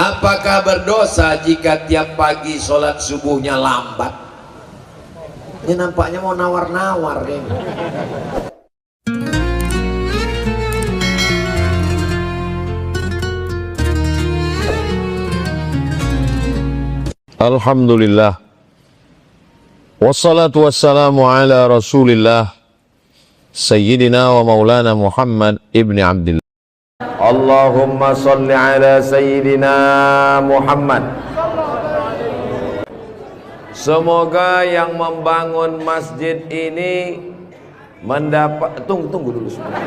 Apakah berdosa jika tiap pagi sholat subuhnya lambat? Ini nampaknya mau nawar-nawar deh. Alhamdulillah, wassalatu wassalamu ala rasulillah Sayyidina wa maulana Muhammad ibn Abdillah. Allahumma salli ala Sayyidina Muhammad. Semoga yang membangun masjid ini mendapat, tunggu dulu sebentar.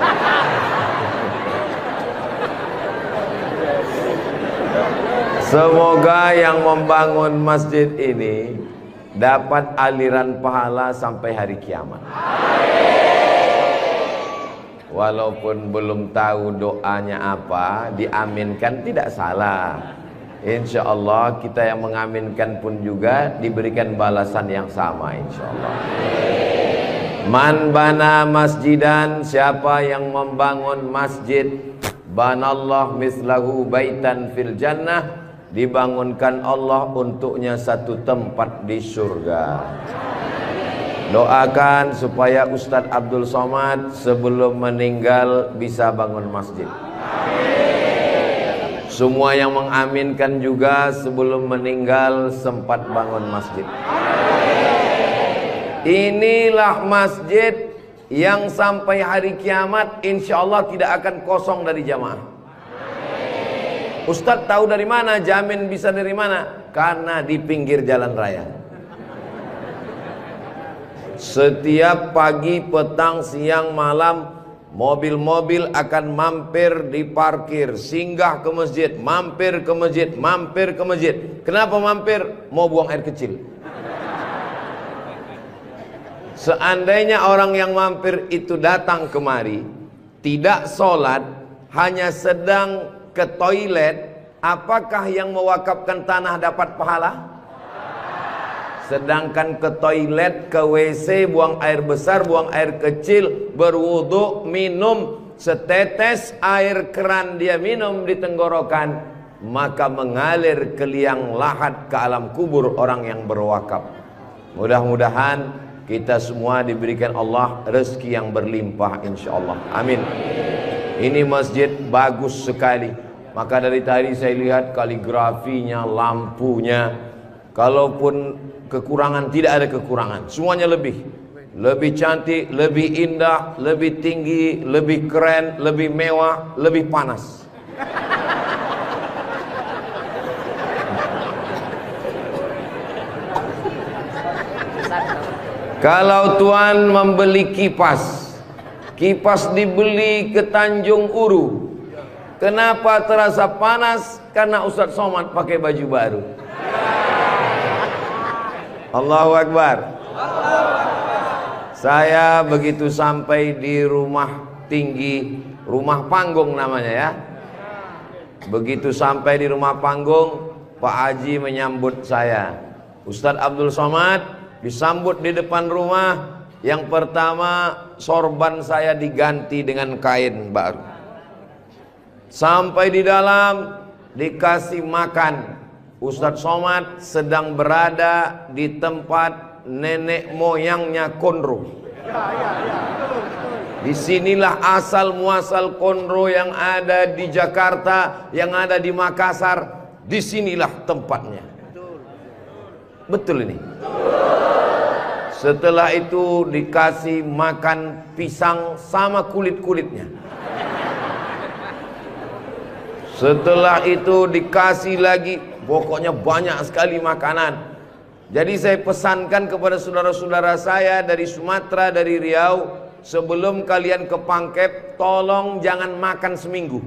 Semoga yang membangun masjid ini dapat aliran pahala sampai hari kiamat. Walaupun belum tahu doanya apa, diaminkan tidak salah. Insya Allah kita yang mengaminkan pun juga diberikan balasan yang sama, insya Allah. Man bana masjidan, siapa yang membangun masjid, banallah mislahu baitan fil jannah, dibangunkan Allah untuknya satu tempat di surga. Doakan supaya Ustadz Abdul Somad sebelum meninggal bisa bangun masjid. Semua yang mengaminkan juga sebelum meninggal sempat bangun masjid. Inilah masjid yang sampai hari kiamat insya Allah tidak akan kosong dari jamaah. Ustadz tahu dari mana? Jamin bisa dari mana? Karena di pinggir jalan raya. Setiap pagi, petang, siang, malam, mobil-mobil akan mampir di parkir, singgah ke masjid, mampir ke masjid, mampir ke masjid. Kenapa mampir? Mau buang air kecil. Seandainya orang yang mampir itu datang kemari, tidak sholat, hanya sedang ke toilet, apakah yang mewakafkan tanah dapat pahala? Sedangkan ke toilet, ke WC, buang air besar, buang air kecil, berwudu, minum setetes air keran dia minum di tenggorokan, maka mengalir ke liang lahat ke alam kubur orang yang berwakaf. Mudah-mudahan kita semua diberikan Allah rezeki yang berlimpah insyaallah. Amin. Ini masjid bagus sekali. Maka dari tadi saya lihat kaligrafinya, lampunya. Kalaupun kekurangan, tidak ada kekurangan. Semuanya lebih cantik, lebih indah, lebih tinggi, lebih keren, lebih mewah, lebih panas. Kalau tuan membeli kipas, kipas dibeli ke Tanjung Uru. Kenapa terasa panas? Karena Ustadz Somad pakai baju baru. Allahu Akbar. Saya begitu sampai di rumah tinggi, rumah panggung namanya ya. Begitu sampai di rumah panggung, Pak Haji menyambut saya. Ustadz Abdul Somad disambut di depan rumah. Yang pertama, sorban saya diganti dengan kain baru. Sampai di dalam dikasih makan. Ustadz Somad sedang berada di tempat nenek moyangnya Konro. Disinilah asal muasal Konro yang ada di Jakarta, yang ada di Makassar. Disinilah tempatnya. Betul ini. Setelah itu dikasih makan pisang sama kulit-kulitnya. Setelah itu dikasih lagi, pokoknya banyak sekali makanan. Jadi saya pesankan kepada saudara-saudara saya dari Sumatera, dari Riau, sebelum kalian ke Pangkep, tolong jangan makan seminggu.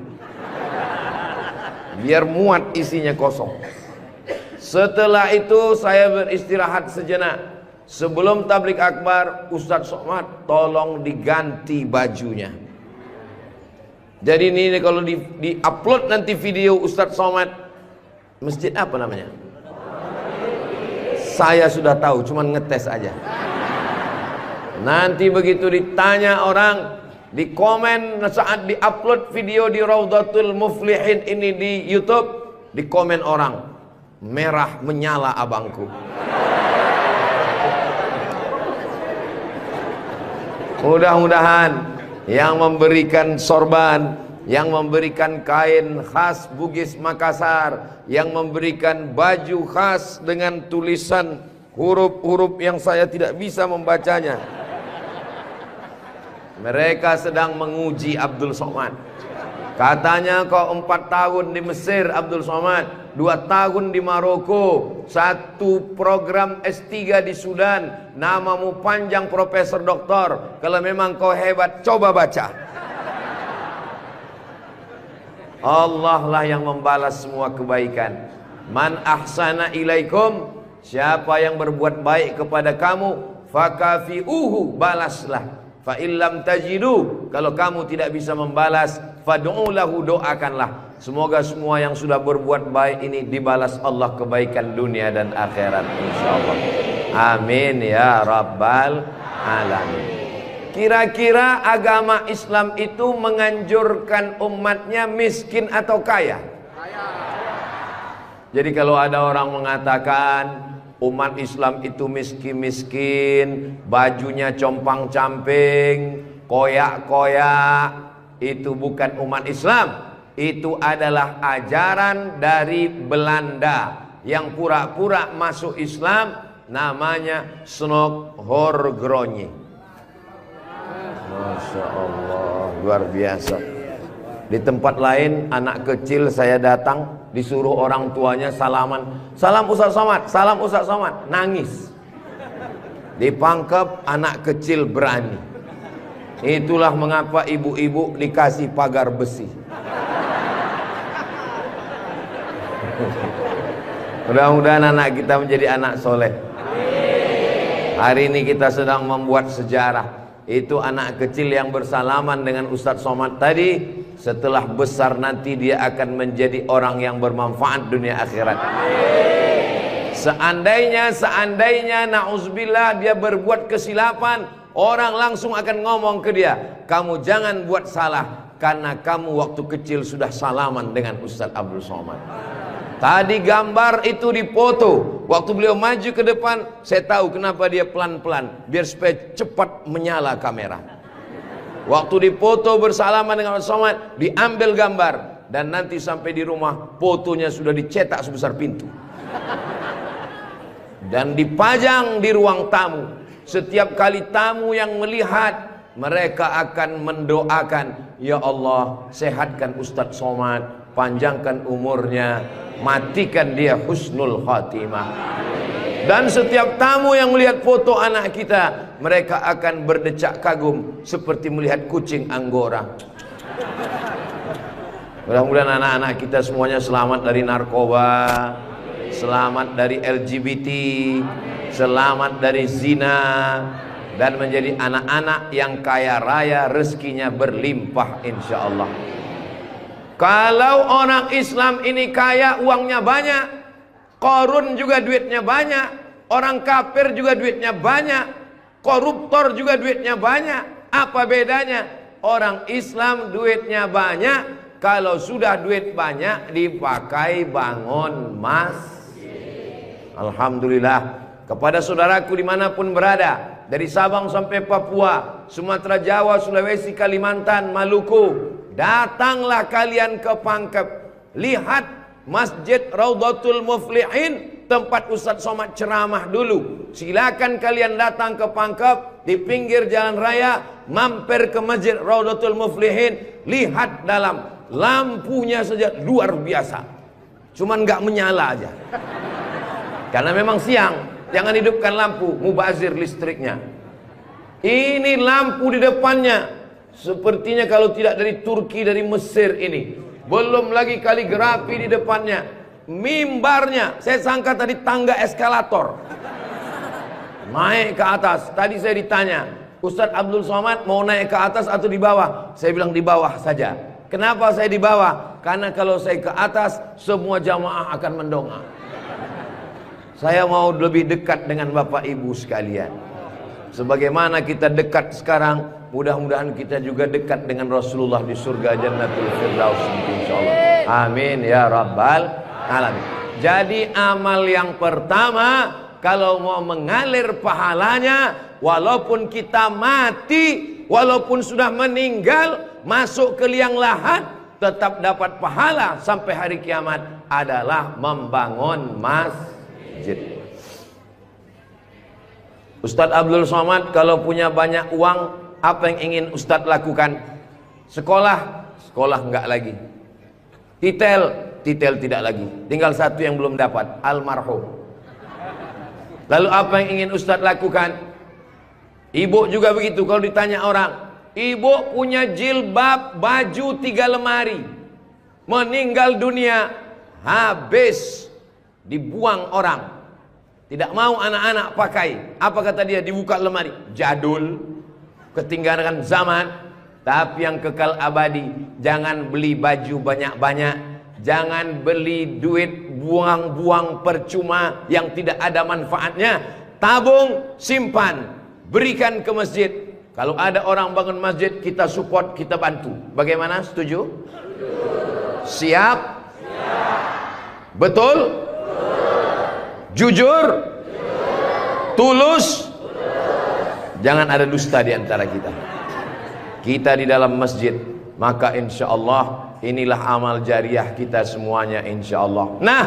Biar muat isinya kosong. Setelah itu saya beristirahat sejenak. Sebelum tablik akbar, Ustadz Somad tolong diganti bajunya. Jadi ini kalau di-upload nanti video Ustadz Somad, masjid apa namanya? Saya sudah tahu, cuman ngetes aja. Nanti begitu ditanya orang, di komen saat di-upload video di Raudhatul Muflihin ini di YouTube, di komen orang, merah menyala abangku. Mudah-mudahan yang memberikan sorban, yang memberikan kain khas Bugis Makassar, yang memberikan baju khas dengan tulisan huruf-huruf yang saya tidak bisa membacanya, mereka sedang menguji Abdul Somad. Katanya kau 4 tahun di Mesir Abdul Somad, 2 tahun di Maroko, 1 program S3 di Sudan, namamu panjang profesor doktor. Kalau memang kau hebat, coba baca. Allah lah yang membalas semua kebaikan. Man ahsana ilaikum, siapa yang berbuat baik kepada kamu, fakafi'uhu, balaslah. Fa illam tajidu, kalau kamu tidak bisa membalas, fad'u lahu, doakanlah. Semoga semua yang sudah berbuat baik ini dibalas Allah kebaikan dunia dan akhirat insyaallah. Amin ya rabbal alamin. Kira-kira agama Islam itu menganjurkan umatnya miskin atau kaya? Jadi kalau ada orang mengatakan umat Islam itu miskin-miskin, bajunya compang-camping, koyak-koyak, itu bukan umat Islam. Itu adalah ajaran dari Belanda yang pura-pura masuk Islam, namanya Snok-Horgronje. Masya Allah, luar biasa. Di tempat lain anak kecil saya datang, disuruh orang tuanya salaman, salam Ustaz Somad, salam Ustaz Somad, nangis. Dipangkep, anak kecil berani. Itulah mengapa ibu-ibu dikasih pagar besi. Mudah-mudahan anak kita menjadi anak soleh. Hari ini kita sedang membuat sejarah. Itu anak kecil yang bersalaman dengan Ustadz Somad tadi, setelah besar nanti dia akan menjadi orang yang bermanfaat dunia akhirat. Seandainya na'udzubillah dia berbuat kesilapan, orang langsung akan ngomong ke dia, kamu jangan buat salah, karena kamu waktu kecil sudah salaman dengan Ustadz Abdul Somad. Tadi gambar itu dipoto. Waktu beliau maju ke depan, saya tahu kenapa dia pelan-pelan, biar supaya cepat menyala kamera. Waktu dipoto bersalaman dengan Ustaz Somad, diambil gambar, dan nanti sampai di rumah fotonya sudah dicetak sebesar pintu dan dipajang di ruang tamu. Setiap kali tamu yang melihat, mereka akan mendoakan, ya Allah, sehatkan Ustadz Somad, panjangkan umurnya, matikan dia husnul khatimah. Dan setiap tamu yang melihat foto anak kita, mereka akan berdecak kagum seperti melihat kucing Anggora. Mudah-mudahan anak-anak kita semuanya selamat dari narkoba, selamat dari LGBT, selamat dari zina, dan menjadi anak-anak yang kaya raya, rezekinya berlimpah insyaallah. Kalau orang Islam ini kaya, uangnya banyak, Qarun juga duitnya banyak, orang kafir juga duitnya banyak, koruptor juga duitnya banyak. Apa bedanya? Orang Islam duitnya banyak, kalau sudah duit banyak dipakai bangun masjid. Alhamdulillah. Kepada saudaraku dimanapun berada, dari Sabang sampai Papua, Sumatera, Jawa, Sulawesi, Kalimantan, Maluku, datanglah kalian ke Pangkep. Lihat Masjid Raudhatul Muflihin, tempat Ustadz Somad ceramah dulu. Silakan kalian datang ke Pangkep, di pinggir jalan raya, mampir ke Masjid Raudhatul Muflihin. Lihat dalam, lampunya saja luar biasa, cuman nggak menyala aja karena memang siang. Jangan hidupkan lampu, mubazir listriknya. Ini lampu di depannya, sepertinya kalau tidak dari Turki, dari Mesir ini. Belum lagi kaligrafi di depannya. Mimbarnya, saya sangka tadi tangga eskalator naik ke atas. Tadi saya ditanya, Ustadz Abdul Somad mau naik ke atas atau di bawah? Saya bilang di bawah saja. Kenapa saya di bawah? Karena kalau saya ke atas, semua jamaah akan mendongak. Saya mau lebih dekat dengan Bapak Ibu sekalian. Sebagaimana kita dekat sekarang, mudah-mudahan kita juga dekat dengan Rasulullah di surga Jannatul Firdaus insyaallah. Amin ya rabbal alami. Jadi amal yang pertama, kalau mau mengalir pahalanya, walaupun kita mati, walaupun sudah meninggal, masuk ke liang lahat, tetap dapat pahala sampai hari kiamat, adalah membangun masjid. Ustadz Abdul Somad kalau punya banyak uang, apa yang ingin Ustadz lakukan? Sekolah enggak lagi. Titel tidak lagi. Tinggal satu yang belum dapat, almarhum. Lalu apa yang ingin Ustadz lakukan? Ibu juga begitu. Kalau ditanya orang, ibu punya jilbab, baju 3 lemari, meninggal dunia, habis, dibuang orang. Tidak mau anak-anak pakai. Apa kata dia? Dibuka lemari. Jadul, ketinggalan zaman. Tapi yang kekal abadi, jangan beli baju banyak-banyak, jangan beli duit buang-buang percuma yang tidak ada manfaatnya. Tabung, simpan, berikan ke masjid. Kalau ada orang bangun masjid, kita support, kita bantu. Bagaimana? Setuju? Siap? Betul? Jujur? Tulus? Jangan ada dusta di antara kita. Kita di dalam masjid, maka insya Allah inilah amal jariah kita semuanya, insya Allah. Nah,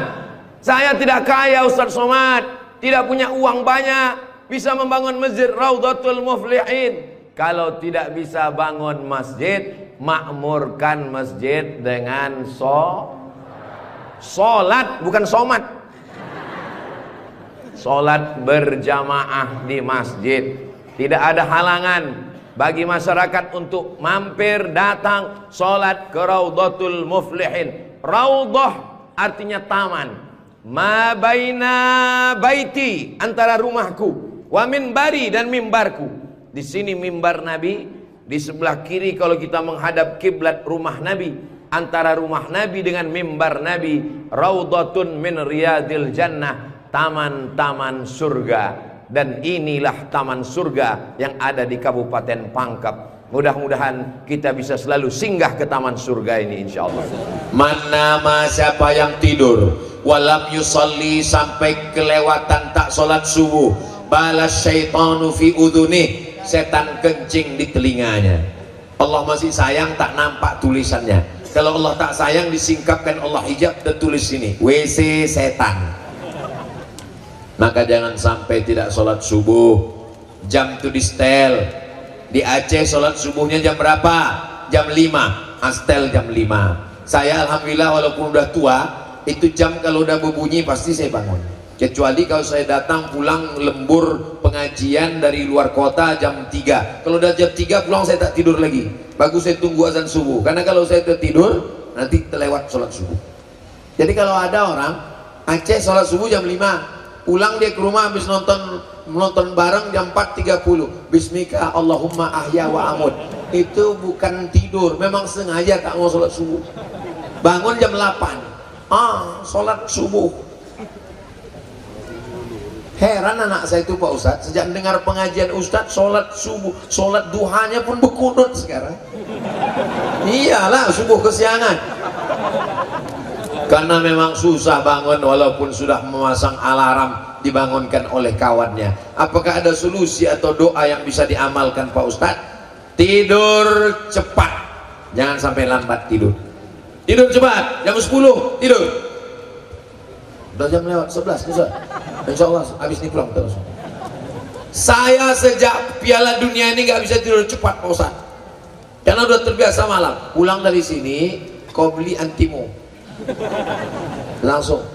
saya tidak kaya Ustadz Somad, tidak punya uang banyak, bisa membangun masjid Raudhatul Muflihin. Kalau tidak bisa bangun masjid, makmurkan masjid dengan sholat, bukan somat. Sholat berjamaah di masjid. Tidak ada halangan bagi masyarakat untuk mampir datang sholat ke Raudhatul Muflihin. Raudhah artinya taman. Ma baina baiti, antara rumahku, wa minbari, dan mimbarku. Di sini mimbar Nabi, di sebelah kiri kalau kita menghadap kiblat rumah Nabi. Antara rumah Nabi dengan mimbar Nabi, Raudhatun min riyadil jannah, taman-taman surga. Dan inilah taman surga yang ada di Kabupaten Pangkep. Mudah-mudahan kita bisa selalu singgah ke taman surga ini, insya Allah. Manama, siapa yang tidur, walam yusalli, sampai kelewatan tak sholat subuh, balas syaitanu fi udhunih, setan kencing di telinganya. Allah masih sayang, tak nampak tulisannya. Kalau Allah tak sayang, disingkapkan Allah hijab dan tulis sini, WC setan. Maka jangan sampai tidak sholat subuh. Jam itu di setel. Di Aceh sholat subuhnya jam berapa? Jam 5. Astel jam 5. Saya alhamdulillah walaupun udah tua, itu jam kalau udah berbunyi pasti saya bangun. Kecuali kalau saya datang pulang lembur pengajian dari luar kota jam 3. Kalau udah jam 3 pulang saya tak tidur lagi. Bagus saya tunggu azan subuh. Karena kalau saya tertidur nanti terlewat sholat subuh. Jadi kalau ada orang Aceh sholat subuh jam 5, pulang dia ke rumah habis nonton bareng jam 4.30, bismika Allahumma ahya wa amut, itu bukan tidur, memang sengaja tak mau sholat subuh. Bangun jam 8, sholat subuh. Heran anak saya itu Pak Ustadz, sejak dengar pengajian Ustadz sholat subuh, sholat duhanya pun berkunut sekarang. Iyalah, subuh kesiangan. Karena memang susah bangun walaupun sudah memasang alarm, dibangunkan oleh kawannya. Apakah ada solusi atau doa yang bisa diamalkan Pak Ustadz? Tidur cepat, jangan sampai lambat tidur. Tidur cepat, jam 10 tidur. Udah jam lewat 11 Ustadz. Insya Allah habis ini pulang terus. Saya sejak Piala Dunia ini nggak bisa tidur cepat Pak Ustadz, karena udah terbiasa malam. Pulang dari sini kau beli antimo, langsung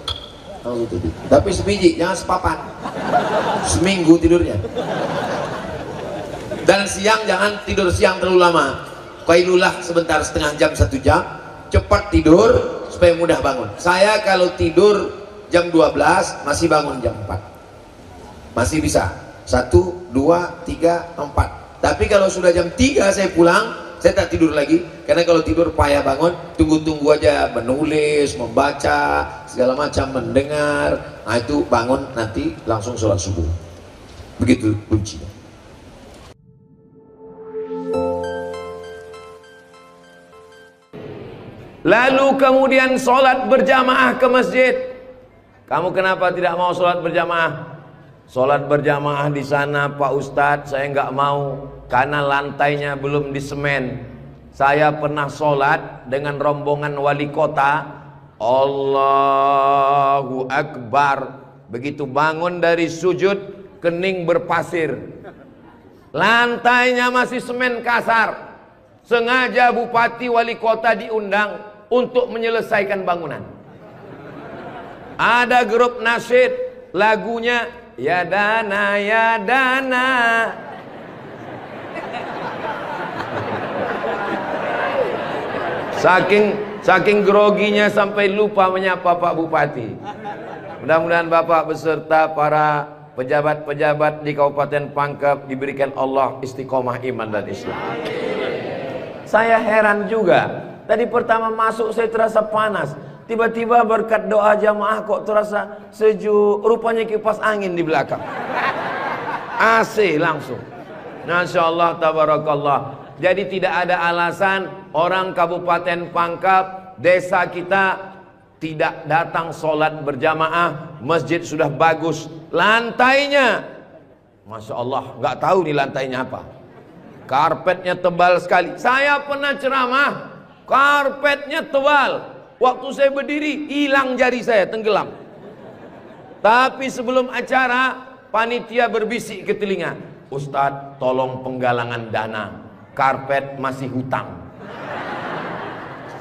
tidur. Tapi sebiji, jangan sepapan. Seminggu tidurnya. Dan siang jangan tidur siang terlalu lama. Qailulah sebentar, setengah jam, 1 jam. Cepat tidur supaya mudah bangun. Saya kalau tidur jam 12 masih bangun jam 4. Masih bisa. 1, 2, 3, 4. Tapi kalau sudah jam 3 saya pulang, saya tak tidur lagi, karena kalau tidur payah bangun. Tunggu-tunggu aja, menulis, membaca, segala macam, mendengar. Nah itu bangun nanti langsung sholat subuh. Begitu kuncinya. Lalu kemudian sholat berjamaah ke masjid. Kamu kenapa tidak mau sholat berjamaah? Sholat berjamaah di sana Pak Ustadz saya nggak mau karena lantainya belum disemen. Saya pernah sholat dengan rombongan wali kota. Allahu Akbar. Begitu bangun dari sujud, kening berpasir. Lantainya masih semen kasar. Sengaja bupati wali kota diundang untuk menyelesaikan bangunan. Ada grup nasyid, lagunya ya dana ya dana. Saking groginya sampai lupa menyapa Pak Bupati. Mudah-mudahan Bapak beserta para pejabat-pejabat di Kabupaten Pangkep diberikan Allah istiqomah iman dan Islam. Saya heran juga. Tadi pertama masuk saya terasa panas. Tiba-tiba berkat doa jamaah kok terasa sejuk. Rupanya kipas angin di belakang. AC langsung. Masya Allah tabarakallah. Jadi tidak ada alasan orang Kabupaten Pangkep, desa kita tidak datang sholat berjamaah. Masjid sudah bagus. Lantainya, Masya Allah, nggak tahu nih lantainya apa. Karpetnya tebal sekali. Saya pernah ceramah, karpetnya tebal. Waktu saya berdiri, hilang jari saya, tenggelam. Tapi sebelum acara, panitia berbisik ke telinga, Ustadz, tolong penggalangan dana. Karpet masih hutang.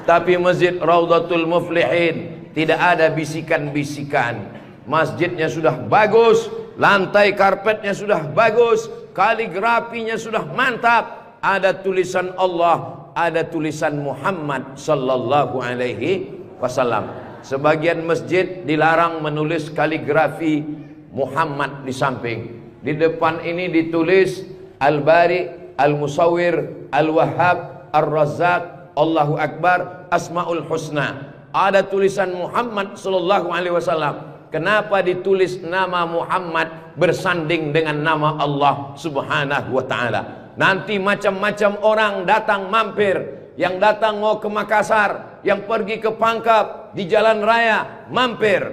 Tapi Masjid Raudhatul Muflihin tidak ada bisikan-bisikan. Masjidnya sudah bagus, lantai karpetnya sudah bagus, kaligrafinya sudah mantap. Ada tulisan Allah, ada tulisan Muhammad sallallahu alaihi wasallam. Sebagian masjid dilarang menulis kaligrafi Muhammad di samping. Di depan ini ditulis Al-Bari, Al-Musawwir, Al-Wahhab, Ar-Razzaq, Allahu Akbar, Asmaul Husna. Ada tulisan Muhammad sallallahu alaihi wasallam. Kenapa ditulis nama Muhammad bersanding dengan nama Allah subhanahu wa ta'ala? Nanti macam-macam orang datang mampir. Yang datang mau ke Makassar, yang pergi ke Pangkep, di jalan raya mampir.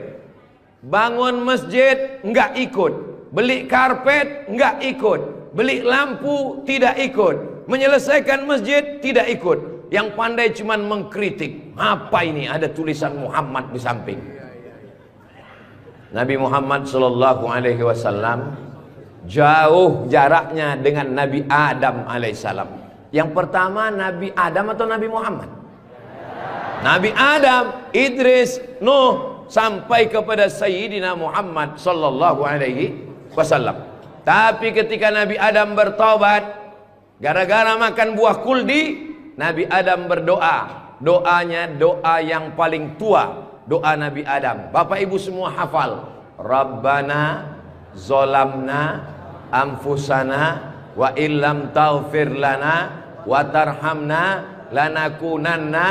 Bangun masjid enggak ikut, beli karpet enggak ikut, beli lampu tidak ikut, menyelesaikan masjid tidak ikut. Yang pandai cuman mengkritik. Apa ini ada tulisan Muhammad di samping? Nabi Muhammad sallallahu alaihi wasallam jauh jaraknya dengan Nabi Adam alaihissalam. Yang pertama Nabi Adam atau Nabi Muhammad? Nabi Adam, Idris, Nuh sampai kepada Sayyidina Muhammad sallallahu alaihi wasallam. Tapi ketika Nabi Adam bertobat gara-gara makan buah kuldi, Nabi Adam berdoa. Doanya doa yang paling tua, doa Nabi Adam. Bapak Ibu semua hafal. Rabbana zolamna anfusana wa illam taghfir lana wa tarhamna lanakunanna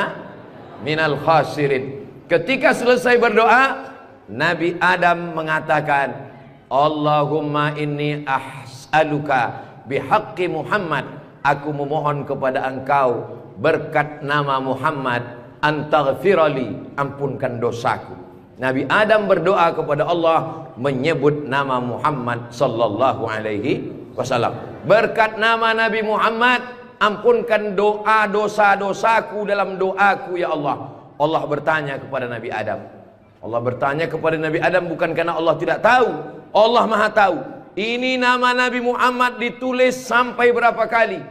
minal khasirin. Ketika selesai berdoa, Nabi Adam mengatakan, Allahumma inni as'aluka bihaqqi Muhammad, aku memohon kepada engkau berkat nama Muhammad, antaghfirali, ampunkan dosaku. Nabi Adam berdoa kepada Allah menyebut nama Muhammad sallallahu alaihi wasallam. Berkat nama Nabi Muhammad, ampunkan doa dosa-dosaku dalam doaku ya Allah. Allah bertanya kepada Nabi Adam. Allah bertanya kepada Nabi Adam bukan karena Allah tidak tahu. Allah Maha tahu. Ini nama Nabi Muhammad ditulis sampai berapa kali?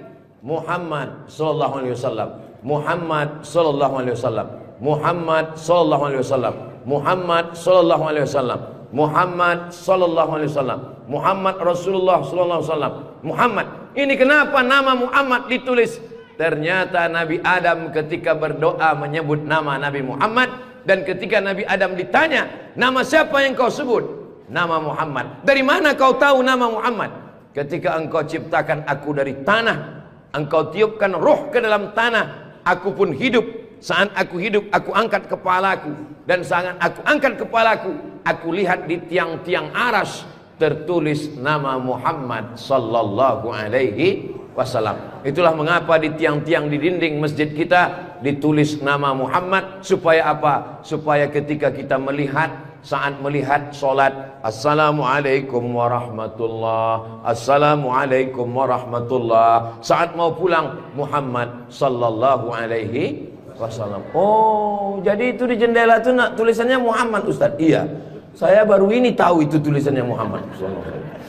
Muhammad sallallahu alaihi wasallam. Muhammad sallallahu alaihi wasallam. Muhammad sallallahu alaihi wasallam. Muhammad sallallahu alaihi wasallam. Muhammad sallallahu alaihi wasallam. Muhammad Rasulullah sallallahu alaihi wasallam. Muhammad. Ini kenapa nama Muhammad ditulis? Ternyata Nabi Adam ketika berdoa menyebut nama Nabi Muhammad, dan ketika Nabi Adam ditanya, nama siapa yang kau sebut? Nama Muhammad. Dari mana kau tahu nama Muhammad? Ketika engkau ciptakan aku dari tanah, engkau tiupkan ruh ke dalam tanah, aku pun hidup. Saat aku hidup, aku angkat kepalaku, dan saat aku angkat kepalaku, aku lihat di tiang-tiang aras tertulis nama Muhammad sallallahu alaihi wasallam. Itulah mengapa di tiang-tiang di dinding masjid kita ditulis nama Muhammad. Supaya apa? Supaya ketika kita melihat, saat melihat solat, Assalamualaikum warahmatullah, Assalamualaikum warahmatullah. Saat mau pulang, Muhammad sallallahu alaihi wasallam. Oh, jadi itu di jendela itu tulisannya Muhammad, Ustaz. Iya, saya baru ini tahu itu tulisannya Muhammad sallallahu alaihi wasallam.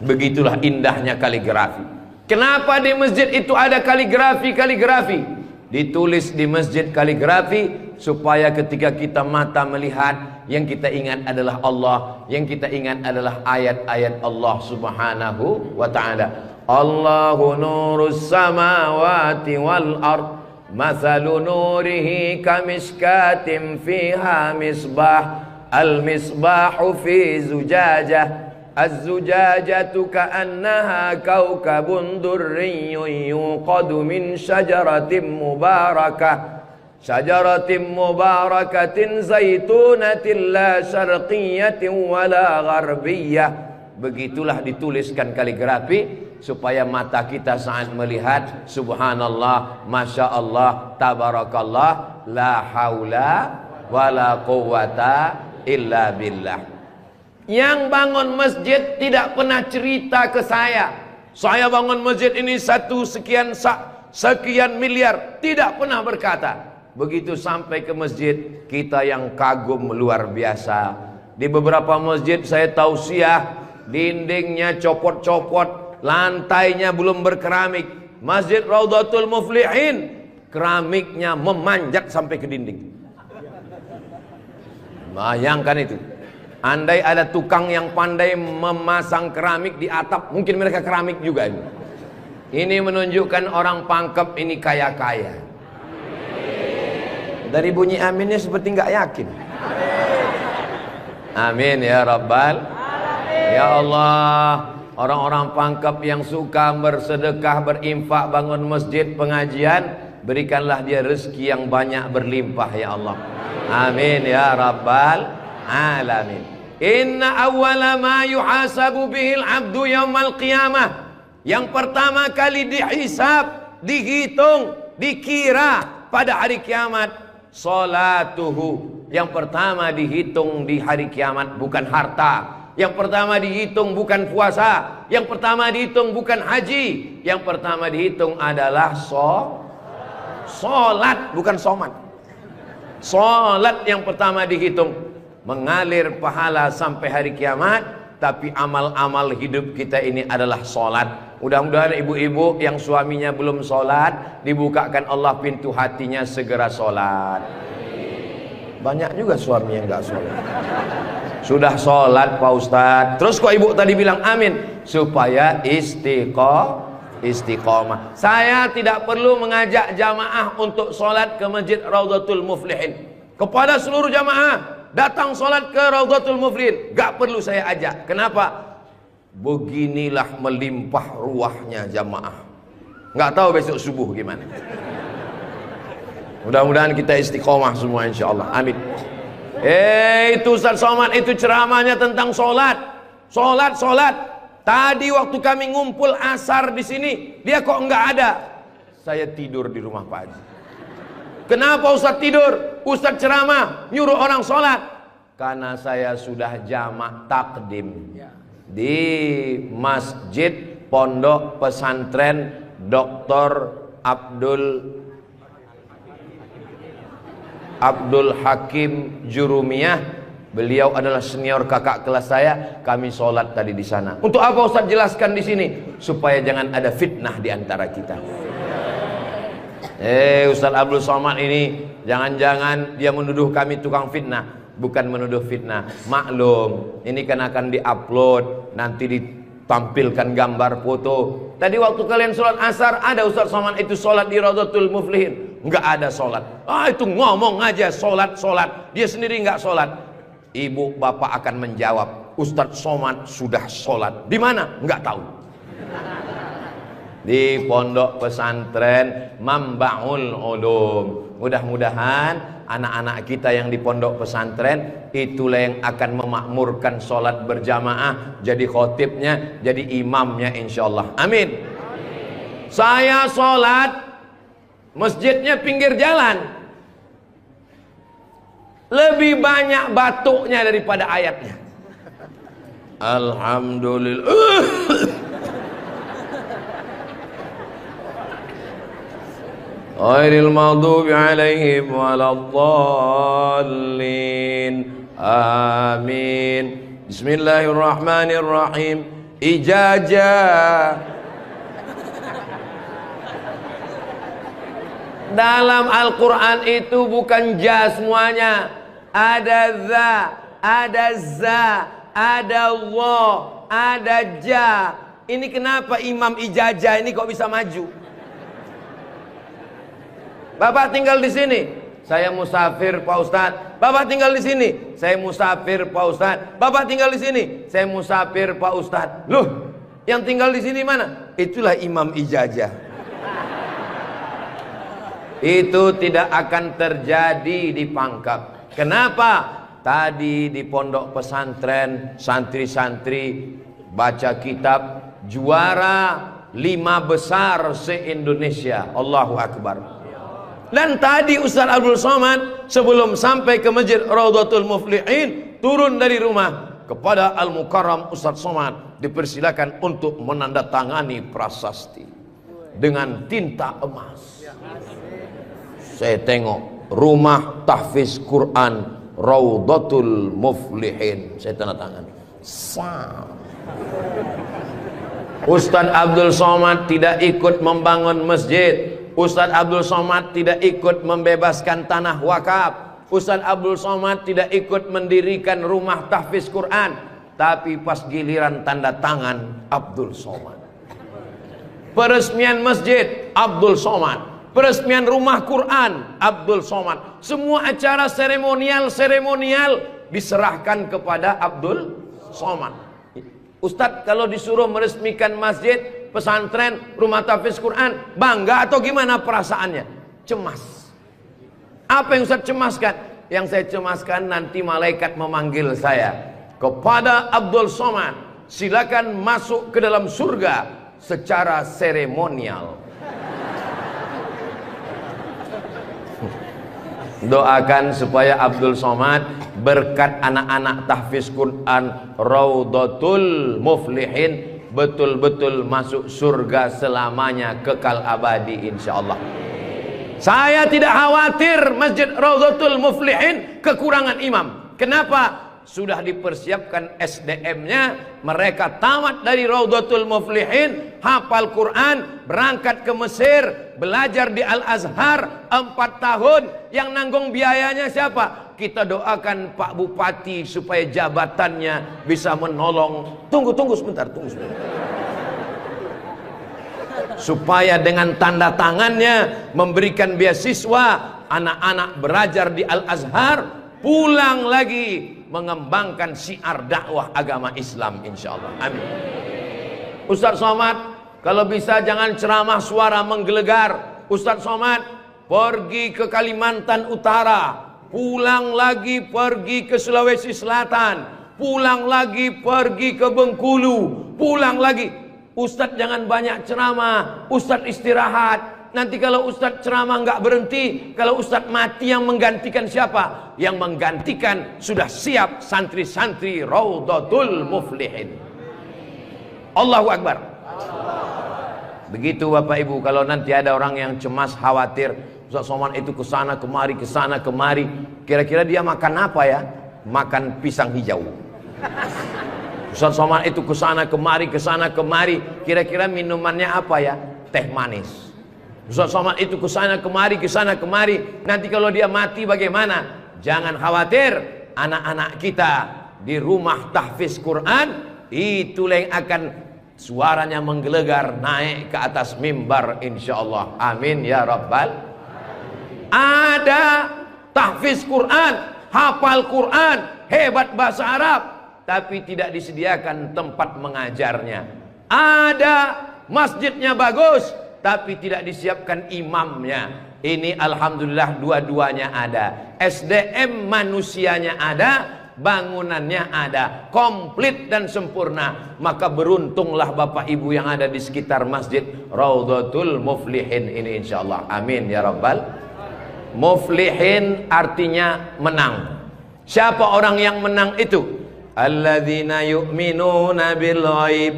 Begitulah indahnya kaligrafi. Kenapa di masjid itu ada kaligrafi? Ditulis di masjid kaligrafi supaya ketika kita mata melihat, yang kita ingat adalah Allah, yang kita ingat adalah ayat-ayat Allah Subhanahu wa ta'ala. Allahu nurus samawati wal ard, mathalu nurihi kamishkatin fiha misbah, al misbahu fi zujajah, az-zujajatu ka'annaha kawkabun durriyyun yuqadu min syajaratin mubarakatin zaitunatin la syarqiyatin wala gharbiyah. Begitulah dituliskan kaligrafi supaya mata kita saat melihat, subhanallah, masya Allah, tabarakallah, la haula wala quwata illa billah. Yang bangun masjid tidak pernah cerita ke saya bangun masjid ini sekian miliar. Tidak pernah berkata. Begitu sampai ke masjid, kita yang kagum luar biasa. Di beberapa masjid saya tausiah, dindingnya copot-copot, lantainya belum berkeramik. Masjid Raudhatul Muflihin, keramiknya memanjat sampai ke dinding. Bayangkan itu. Andai ada tukang yang pandai memasang keramik di atap, mungkin mereka keramik juga ini. Ini menunjukkan orang Pangkep ini kaya-kaya. Dari bunyi aminnya seperti nggak yakin. Amin ya Rabbal. Ya Allah, orang-orang Pangkep yang suka bersedekah, berinfak, bangun masjid, pengajian, berikanlah dia rezeki yang banyak berlimpah ya Allah. Amin ya Rabbal alamin. Inna awwala ma yuhasabu bihil abdu yaumal qiyamah. Yang pertama kali dihisab, dihitung, dikira pada hari kiamat, salatuhu. Yang pertama dihitung di hari kiamat bukan harta. Yang pertama dihitung bukan puasa. Yang pertama dihitung bukan haji. Yang pertama dihitung adalah solat, bukan somat. Solat yang pertama dihitung. Mengalir pahala sampai hari kiamat. Tapi amal-amal hidup kita ini adalah solat. Mudah-mudahan ibu-ibu yang suaminya belum solat, dibukakan Allah pintu hatinya segera solat. Banyak juga suami yang gak solat. Sudah solat Pak Ustadz, terus kok ibu tadi bilang amin? Supaya istiqomah. Saya tidak perlu mengajak jamaah untuk solat ke Masjid Raudhatul Muflihin. Kepada seluruh jamaah, datang solat ke Raudhatul Muflihin, gak perlu saya ajak. Kenapa? Beginilah melimpah ruahnya jamaah. Gak tahu besok subuh gimana. Mudah-mudahan kita istiqomah semua insyaallah. Amin. Itu Ustaz Somad itu ceramahnya tentang solat. Solat. Tadi waktu kami ngumpul asar di sini, dia kok nggak ada. Saya tidur di rumah Pak Haji. Kenapa Ustaz tidur? Ustaz ceramah nyuruh orang solat. Karena saya sudah jamak takdim di Masjid Pondok Pesantren Dr. Abdul Hakim Jurumiyah. Beliau adalah senior kakak kelas saya. Kami sholat tadi di sana. Untuk apa Ustaz jelaskan di sini? Supaya jangan ada fitnah di antara kita. Ustaz Abdul Somad ini jangan-jangan dia menuduh kami tukang fitnah. Bukan menuduh fitnah. Maklum, ini kan akan diupload, nanti ditampilkan gambar foto. Tadi waktu kalian sholat asar, ada Ustaz Somad itu sholat di Raudhatul Muflihin. Enggak ada sholat. Itu ngomong aja sholat. Dia sendiri enggak sholat. Ibu bapak akan menjawab, Ustaz Somad sudah sholat. Di mana? Enggak tahu. Di Pondok Pesantren Mambaul Ulum. Mudah-mudahan anak-anak kita yang di pondok pesantren itulah yang akan memakmurkan sholat berjamaah, jadi khotibnya, jadi imamnya insyaallah. Amin. Saya sholat, masjidnya pinggir jalan, lebih banyak batuknya daripada ayatnya. Alhamdulillah. Ghairil maghdubi alaihim waladdallin. Amin. Bismillahirrahmanirrahim. Ijazah. Dalam Al-Quran itu bukan ja semuanya. Ada za, ada za, ada Allah, ada ja. Ini kenapa Imam Ijazah ini kok bisa maju? Bapak tinggal di sini, saya musafir Pak Ustadz. Bapak tinggal di sini, saya musafir Pak Ustadz. Bapak tinggal di sini, saya musafir Pak Ustadz. Loh, yang tinggal di sini mana? Itulah Imam Ijazah. Itu tidak akan terjadi di Pangkep. Kenapa? Tadi di pondok pesantren santri-santri baca kitab juara 5 besar se-Indonesia. Allahu Akbar. Dan tadi Ustaz Abdul Somad sebelum sampai ke Masjid Raudhatul Muflihin turun dari rumah kepada Al-Mukarram Ustaz Somad dipersilakan untuk menandatangani prasasti dengan tinta emas. Saya tengok rumah tahfiz Quran Raudhatul Muflihin, saya tanda tangan. Ustaz Abdul Somad tidak ikut membangun masjid. Ustaz Abdul Somad tidak ikut membebaskan tanah wakaf. Ustaz Abdul Somad tidak ikut mendirikan rumah tahfiz Quran. Tapi pas giliran tanda tangan Abdul Somad. Peresmian masjid Abdul Somad. Peresmian rumah Quran Abdul Somad. Semua acara seremonial diserahkan kepada Abdul Somad. Ustadz kalau disuruh meresmikan masjid, pesantren, rumah tahfiz Quran, bangga atau gimana perasaannya? Cemas. Apa yang Ustadz cemaskan? Yang saya cemaskan nanti malaikat memanggil saya. Kepada Abdul Somad, silakan masuk ke dalam surga secara seremonial. Doakan supaya Abdul Somad berkat anak-anak tahfiz Quran Raudhatul Muflihin betul-betul masuk surga selamanya, kekal abadi insyaallah. Saya tidak khawatir Masjid Raudhatul Muflihin kekurangan imam. Kenapa? Sudah dipersiapkan SDM-nya. Mereka tamat dari Raudhatul Muflihin, hafal Quran, berangkat ke Mesir, belajar di Al-Azhar 4 tahun. Yang nanggung biayanya siapa? Kita doakan Pak Bupati supaya jabatannya bisa menolong. Tunggu sebentar. Supaya dengan tanda tangannya memberikan beasiswa, anak-anak belajar di Al-Azhar, pulang lagi mengembangkan syiar dakwah agama Islam insyaallah. Amin. Ustaz Somad, kalau bisa jangan ceramah suara menggelegar. Ustaz Somad pergi ke Kalimantan Utara, pulang lagi pergi ke Sulawesi Selatan, pulang lagi pergi ke Bengkulu, pulang lagi. Ustaz jangan banyak ceramah, Ustaz istirahat. Nanti kalau Ustaz ceramah nggak berhenti, kalau Ustaz mati yang menggantikan siapa? Yang menggantikan sudah siap santri-santri Raudhatul Muflihin. Allahu Akbar. Begitu Bapak Ibu, kalau nanti ada orang yang cemas, khawatir, Ustaz Somad itu kesana kemari, kira-kira dia makan apa ya? Makan pisang hijau. Ustaz Somad itu kesana kemari, kira-kira minumannya apa ya? Teh manis. Ustaz Somad itu kesana kemari. Nanti kalau dia mati bagaimana? Jangan khawatir, anak-anak kita di rumah tahfiz Quran itulah yang akan suaranya menggelegar naik ke atas mimbar insyaallah. Amin ya rabbal. Ada tahfiz Quran, hafal Quran, hebat bahasa Arab, tapi tidak disediakan tempat mengajarnya. Ada masjidnya bagus, tapi tidak disiapkan imamnya. Ini alhamdulillah dua-duanya ada. SDM manusianya ada, bangunannya ada, komplit dan sempurna. Maka beruntunglah Bapak Ibu yang ada di sekitar masjid Raudhatul Muflihin ini insyaallah. Amin ya rabbal. Muflihin artinya menang. Siapa orang yang menang itu? Alladzina yu'minuna bil ghaib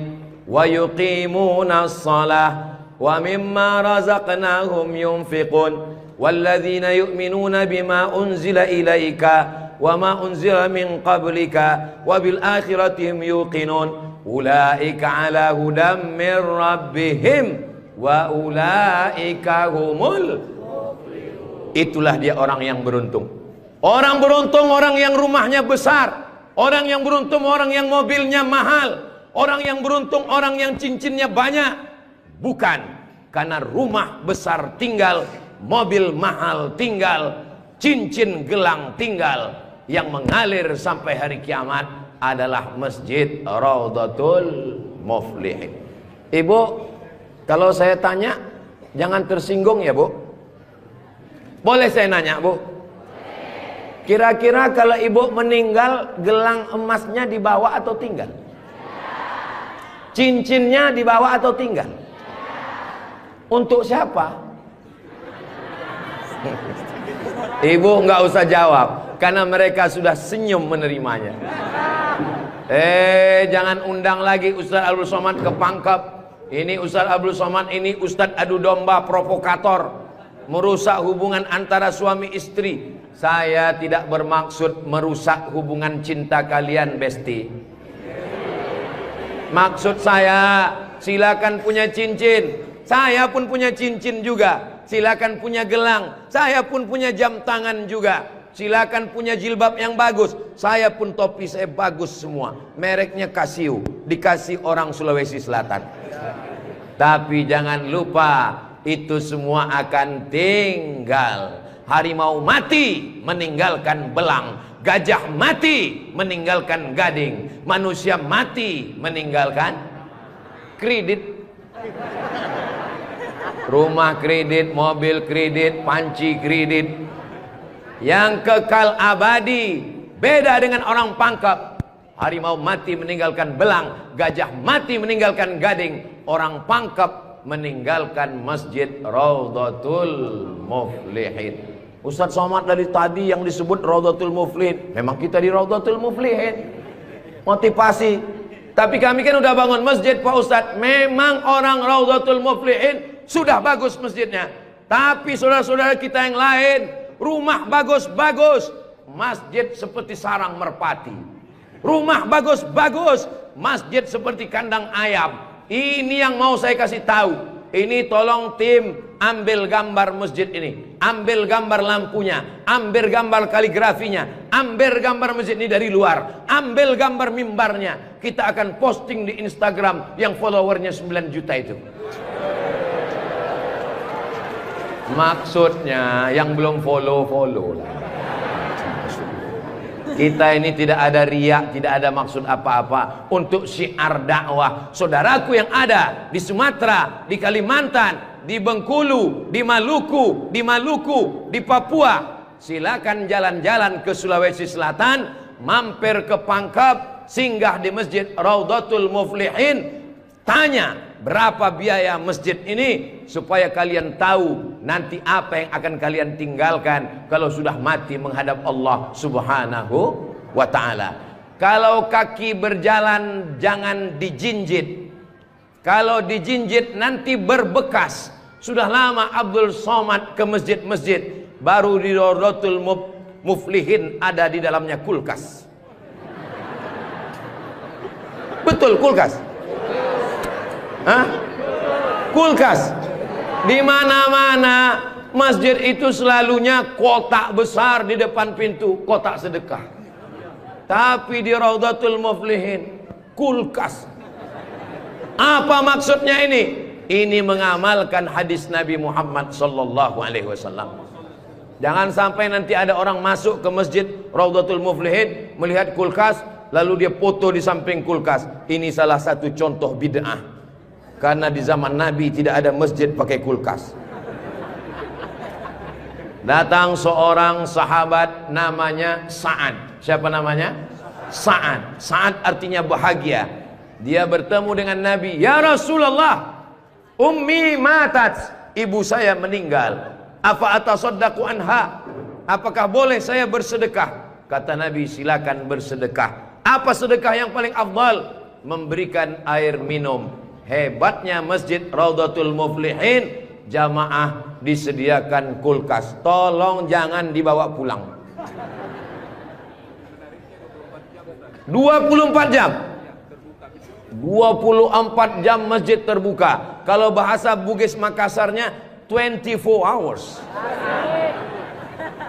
wa yuqimuna shalah wa mimma razaqnahum yunfiqun walladzina yu'minuna bima unzila ilaika wa ma unzila min qablika wa bil akhirati hum yuqinun ulaika ala hudam min rabbihim wa ulaika humul muflihun. Itulah dia orang yang beruntung. Orang beruntung orang yang rumahnya besar, orang yang beruntung orang yang mobilnya mahal, orang yang beruntung orang yang cincinnya banyak. Bukan karena rumah besar tinggal, mobil mahal tinggal, cincin gelang tinggal. Yang mengalir sampai hari kiamat adalah Masjid Raudhatul Muflihin. Ibu, kalau saya tanya jangan tersinggung ya Bu. Boleh saya nanya Bu? Kira-kira kalau ibu meninggal, gelang emasnya dibawa atau tinggal? Cincinnya dibawa atau tinggal? Untuk siapa? Ibu nggak usah jawab, karena mereka sudah senyum menerimanya. Jangan undang lagi Ustaz Abdul Somad ke Pangkep. Ini Ustaz Abdul Somad ini Ustaz adu domba provokator, merusak hubungan antara suami istri. Saya tidak bermaksud merusak hubungan cinta kalian, Besti. Maksud saya, silakan punya cincin. Saya pun punya cincin juga. Silakan punya gelang. Saya pun punya jam tangan juga. Silakan punya jilbab yang bagus. Saya pun topi saya bagus semua. Mereknya Casio. Dikasih orang Sulawesi Selatan. Tapi jangan lupa, itu semua akan tinggal. Harimau mati meninggalkan belang, gajah mati meninggalkan gading, manusia mati meninggalkan kredit. Rumah kredit, mobil kredit, panci kredit. Yang kekal abadi beda dengan orang Pangkep. Harimau mati meninggalkan belang, gajah mati meninggalkan gading. Orang Pangkep meninggalkan Masjid Raudhatul Muflihin. Ustaz Somad dari tadi yang disebut Raudhatul Muflihin, memang kita di Raudhatul Muflihin. Motivasi. Tapi kami kan udah bangun masjid Pak Ustaz. Memang orang Raudhatul Muflihin sudah bagus masjidnya. Tapi saudara-saudara kita yang lain, rumah bagus-bagus, masjid seperti sarang merpati. Rumah bagus-bagus, masjid seperti kandang ayam. Ini yang mau saya kasih tahu. Ini tolong tim ambil gambar masjid ini, ambil gambar lampunya, ambil gambar kaligrafinya, ambil gambar masjid ini dari luar, ambil gambar mimbarnya. Kita akan posting di Instagram yang followernya 9 juta itu. Maksudnya yang belum follow lah. Kita ini tidak ada riak, tidak ada maksud apa-apa. Untuk syiar dakwah saudaraku yang ada di Sumatera, di Kalimantan, di Bengkulu, di Maluku, di Papua, silakan jalan-jalan ke Sulawesi Selatan, mampir ke Pangkep, singgah di Masjid Raudhatul Muflihin, tanya berapa biaya masjid ini, supaya kalian tahu nanti apa yang akan kalian tinggalkan kalau sudah mati menghadap Allah Subhanahu wa ta'ala. Kalau kaki berjalan jangan dijinjit. Kalau dijinjit nanti berbekas. Sudah lama Abdul Somad ke masjid-masjid, baru di Raudhatul Muflihin ada di dalamnya kulkas. Betul kulkas? Hah? Kulkas. Di mana-mana masjid itu selalunya kotak besar di depan pintu, kotak sedekah. Tapi di Raudhatul Muflihin kulkas. Apa maksudnya ini? Ini mengamalkan hadis Nabi Muhammad sallallahu alaihi wasallam. Jangan sampai nanti ada orang masuk ke masjid Raudhatul Muflihin melihat kulkas lalu dia foto di samping kulkas. Ini salah satu contoh bid'ah. Karena di zaman Nabi tidak ada masjid pakai kulkas. Datang seorang sahabat namanya Sa'ad. Siapa namanya? Sa'ad. Sa'ad artinya bahagia. Dia bertemu dengan Nabi. Ya Rasulullah, ummi matat, ibu saya meninggal. Apa atasaddaqu anha? Apakah boleh saya bersedekah? Kata Nabi, silakan bersedekah. Apa sedekah yang paling afdal? Memberikan air minum. Hebatnya Masjid Raudhatul Muflihin, jamaah disediakan kulkas. Tolong jangan dibawa pulang. 24 jam. 24 jam masjid terbuka. Kalau bahasa Bugis Makassarnya 24 hours.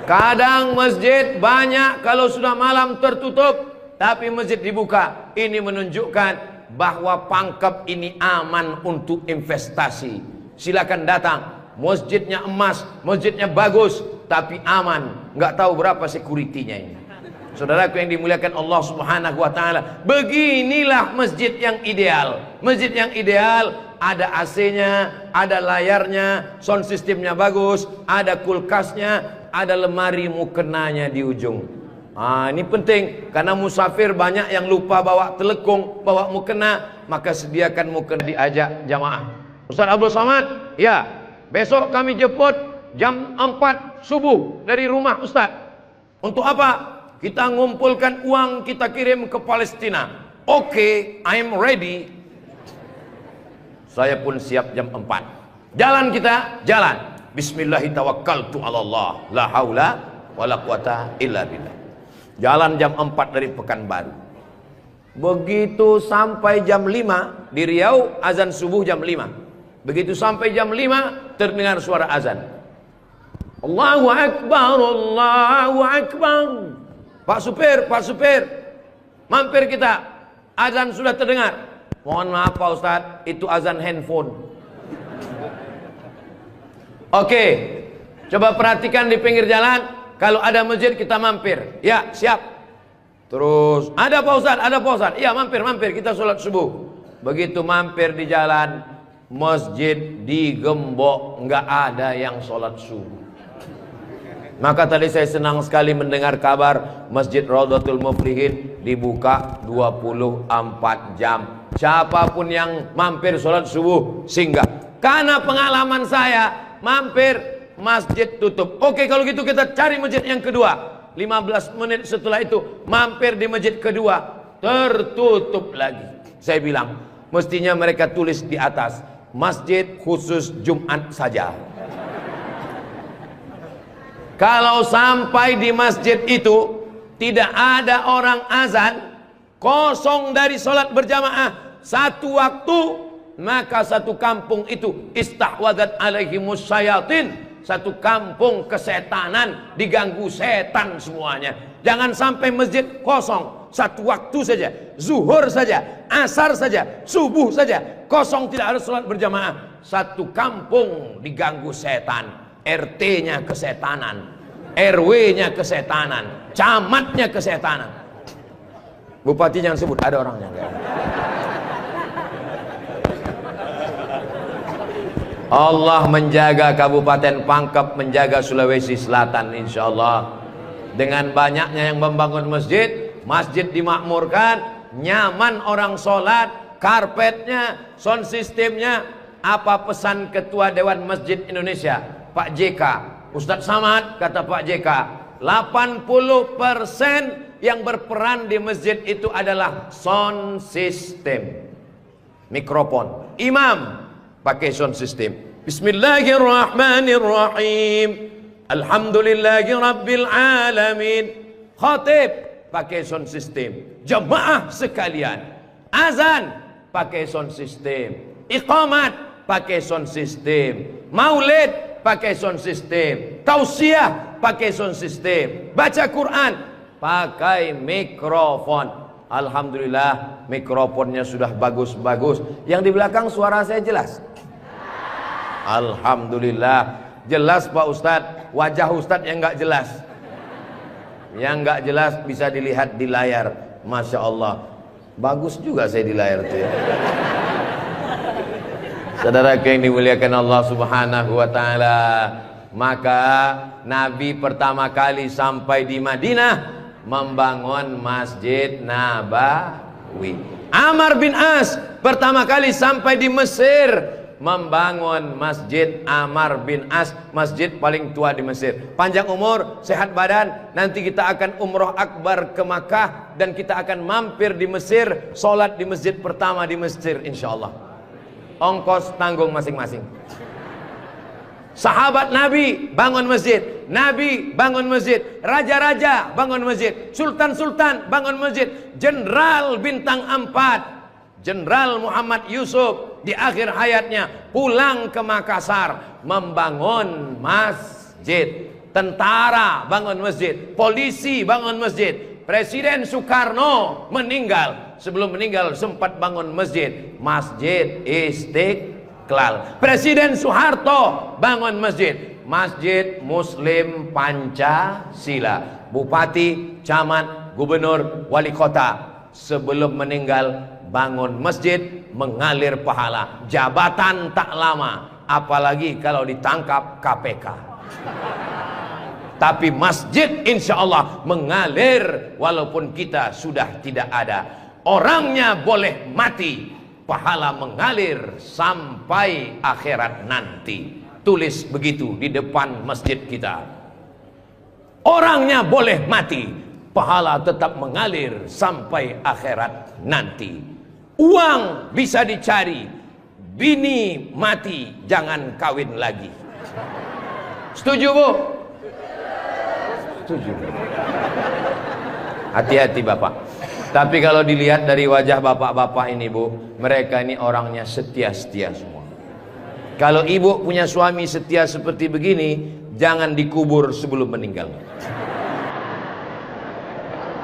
Kadang masjid banyak, kalau sudah malam tertutup, tapi masjid dibuka. Ini menunjukkan bahwa Pangkep ini aman untuk investasi. Silakan datang. Masjidnya emas, masjidnya bagus, tapi aman. Nggak tahu berapa security-nya ini. Saudaraku yang dimuliakan Allah Subhanahu wa taala, beginilah masjid yang ideal. Masjid yang ideal ada AC-nya, ada layarnya, sound systemnya bagus, ada kulkasnya, ada lemari mukenanya di ujung. Ini penting karena musafir banyak yang lupa bawa telekung, bawa mukena, maka sediakan mukena. Diajak jamaah. Ustaz Abdul Somad, ya, besok kami jemput jam 4 subuh dari rumah Ustaz. Untuk apa? Kita ngumpulkan uang, kita kirim ke Palestina. Oke, I'm ready. Saya pun siap jam 4. Jalan kita, jalan. Bismillahirrahmanirrahim. Allah, la haula wala quwata illa billah. Jalan jam 4 dari Pekanbaru. Begitu sampai jam 5 di Riau, azan subuh jam 5. Begitu sampai jam 5 terdengar suara azan. Allahu Akbar, Allahu Akbar. Pak supir, mampir kita. Azan sudah terdengar. Mohon maaf Pak Ustadz, itu azan handphone. Oke, coba perhatikan di pinggir jalan. Kalau ada masjid kita mampir. Ya, siap. Terus, ada Pak Ustadz, ada Pak Ustadz. Iya, mampir, kita sholat subuh. Begitu mampir di jalan, masjid digembok, nggak ada yang sholat subuh. Maka tadi saya senang sekali mendengar kabar Masjid Raudhatul Muflihin dibuka 24 jam. Siapapun yang mampir sholat subuh singgah. Karena pengalaman saya mampir masjid tutup. Oke, kalau gitu kita cari masjid yang kedua. 15 menit setelah itu mampir di masjid kedua, tertutup lagi. Saya bilang mestinya mereka tulis di atas, masjid khusus Jumat saja. Kalau sampai di masjid itu tidak ada orang azan, kosong dari sholat berjamaah satu waktu, maka satu kampung itu istahwadat alaihimus syayatin, satu kampung kesetanan, diganggu setan semuanya. Jangan sampai masjid kosong satu waktu saja, zuhur saja, asar saja, subuh saja, kosong tidak ada sholat berjamaah, satu kampung diganggu setan. RT-nya kesetanan, RW-nya kesetanan, camatnya kesetanan. Bupati jangan sebut, ada orangnya. Allah menjaga Kabupaten Pangkep, menjaga Sulawesi Selatan, insya Allah. Dengan banyaknya yang membangun masjid, masjid dimakmurkan, nyaman orang sholat, karpetnya, sound systemnya. Apa pesan Ketua Dewan Masjid Indonesia, Pak JK, Ustadz Samad, kata Pak JK, 80% yang berperan di masjid itu adalah sound system, mikrofon. Imam pakai sound system, Bismillahirrahmanirrahim, Alhamdulillahi Rabbil Alamin. Khatib pakai sound system. Jemaah sekalian, azan pakai sound system, iqamat pakai sound system, maulid pakai sound system, tausiah pakai sound system, baca Quran pakai mikrofon. Alhamdulillah mikrofonnya sudah bagus-bagus. Yang di belakang suara saya jelas? Alhamdulillah jelas Pak Ustadz. Wajah Ustadz yang nggak jelas, yang nggak jelas bisa dilihat di layar. Masya Allah, bagus juga saya di layar tuh ya. Saudara yang dimuliakan Allah Subhanahu wa taala, Maka Nabi pertama kali sampai di Madinah membangun Masjid Nabawi. Amr bin As pertama kali sampai di Mesir membangun Masjid Amr bin As, masjid paling tua di Mesir. Panjang umur, sehat badan, nanti kita akan umroh akbar ke Makkah dan kita akan mampir di Mesir, sholat di masjid pertama di Mesir insyaallah. Ongkos tanggung masing-masing. Sahabat Nabi bangun masjid, Nabi bangun masjid, raja-raja bangun masjid, sultan-sultan bangun masjid, jenderal bintang 4, Jenderal Muhammad Yusuf di akhir hayatnya pulang ke Makassar membangun masjid, tentara bangun masjid, polisi bangun masjid, Presiden Soekarno meninggal, sebelum meninggal sempat bangun masjid, Masjid Istiqlal. Presiden Soeharto bangun masjid, Masjid Muslim Pancasila. Bupati, camat, gubernur, wali kota sebelum meninggal bangun masjid, mengalir pahala. Jabatan tak lama, apalagi kalau ditangkap KPK. Tapi masjid insya Allah mengalir walaupun kita sudah tidak ada. Orangnya boleh mati, pahala mengalir sampai akhirat nanti. Tulis begitu di depan masjid kita. Orangnya boleh mati, pahala tetap mengalir sampai akhirat nanti. Uang bisa dicari, bini mati jangan kawin lagi. Setuju Bu? Setuju. Hati-hati Bapak. Tapi kalau dilihat dari wajah bapak-bapak ini Bu, mereka ini orangnya setia-setia semua. Kalau ibu punya suami setia seperti begini, jangan dikubur sebelum meninggal.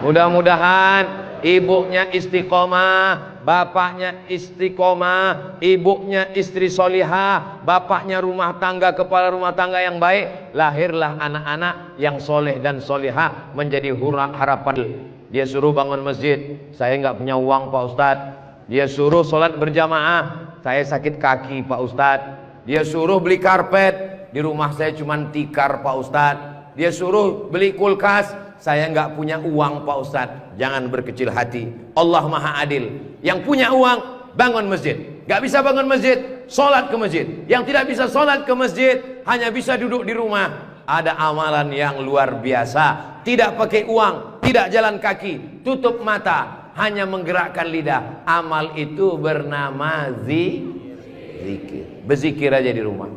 Mudah-mudahan ibunya istiqomah, bapaknya istiqomah, ibunya istri solihah, bapaknya rumah tangga, kepala rumah tangga yang baik, lahirlah anak-anak yang soleh dan solihah menjadi harapan. Dia suruh bangun masjid, saya nggak punya uang Pak Ustadz. Dia suruh sholat berjamaah, saya sakit kaki Pak Ustadz. Dia suruh beli karpet, di rumah saya cuma tikar Pak Ustadz. Dia suruh beli kulkas, saya nggak punya uang Pak Ustadz. Jangan berkecil hati, Allah Maha Adil. Yang punya uang bangun masjid, nggak bisa bangun masjid, sholat ke masjid. Yang tidak bisa sholat ke masjid, hanya bisa duduk di rumah. Ada amalan yang luar biasa, tidak pakai uang, tidak jalan kaki, tutup mata, hanya menggerakkan lidah. Amal itu bernama zikir. Berzikir aja di rumah.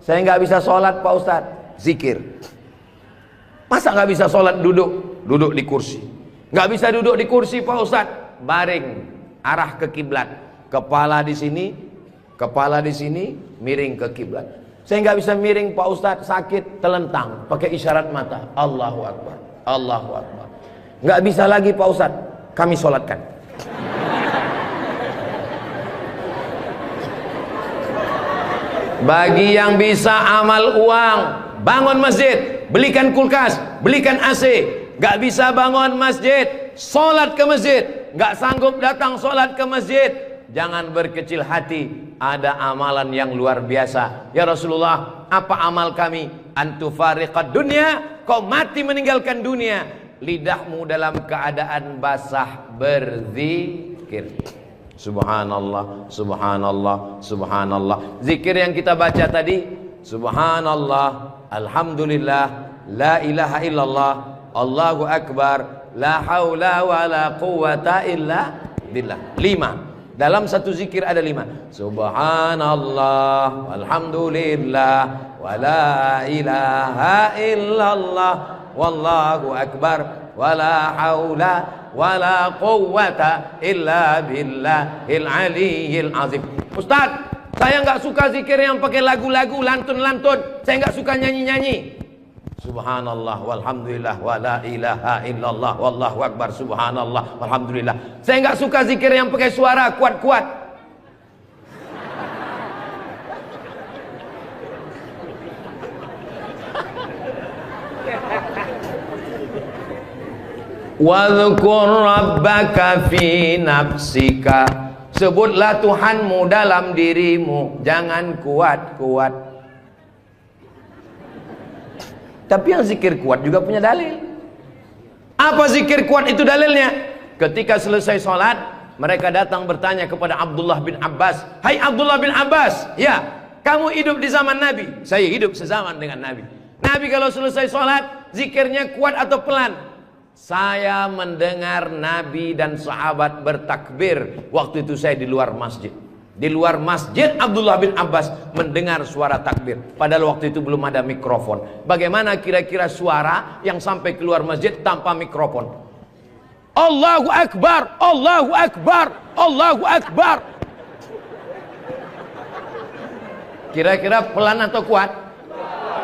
Saya nggak bisa sholat Pak Ustadz, zikir. Masa nggak bisa sholat duduk di kursi? Nggak bisa duduk di kursi Pak Ustadz, baring, arah ke kiblat, kepala di sini, miring ke kiblat. Saya nggak bisa miring Pak Ustadz, sakit, telentang, pakai isyarat mata, Allahu Akbar, Allahu Akbar. Nggak bisa lagi Pak Ustadz, kami sholatkan. Bagi yang bisa amal uang, bangun masjid, belikan kulkas, belikan AC. Nggak bisa bangun masjid, sholat ke masjid. Nggak sanggup datang sholat ke masjid, jangan berkecil hati. Ada amalan yang luar biasa. Ya Rasulullah, apa amal kami? Antufariqad dunya, kau mati meninggalkan dunia, lidahmu dalam keadaan basah berzikir. Subhanallah, subhanallah, subhanallah. Zikir yang kita baca tadi, subhanallah, alhamdulillah, la ilaha illallah, Allahu akbar, la haula wa la quwata illa billah. 5. Dalam satu zikir ada 5. Subhanallah, alhamdulillah, wa la ilaha illallah, wallahu akbar, wa la haula wa la quwwata illa billahil aliyyil azim. Ustaz, saya nggak suka zikir yang pakai lagu-lagu, lantun-lantun. Saya nggak suka nyanyi-nyanyi. Subhanallah walhamdulillah wa la ilaha illallah wallahu akbar, subhanallah walhamdulillah. Saya nggak suka zikir yang pakai suara kuat-kuat. Wadhkur rabbaka fi nafsika, sebutlah Tuhanmu dalam dirimu, jangan kuat-kuat. Tapi yang zikir kuat juga punya dalil. Apa zikir kuat itu dalilnya? Ketika selesai sholat, mereka datang bertanya kepada Abdullah bin Abbas. Hai Abdullah bin Abbas, ya, kamu hidup di zaman Nabi. Saya hidup sezaman dengan Nabi. Nabi kalau selesai sholat, zikirnya kuat atau pelan? Saya mendengar Nabi dan sahabat bertakbir. Waktu itu saya di luar masjid. Di luar masjid Abdullah bin Abbas mendengar suara takbir. Padahal waktu itu belum ada mikrofon. Bagaimana kira-kira suara yang sampai keluar masjid tanpa mikrofon? Allahu Akbar, Allahu Akbar, Allahu Akbar. Kira-kira pelan atau kuat?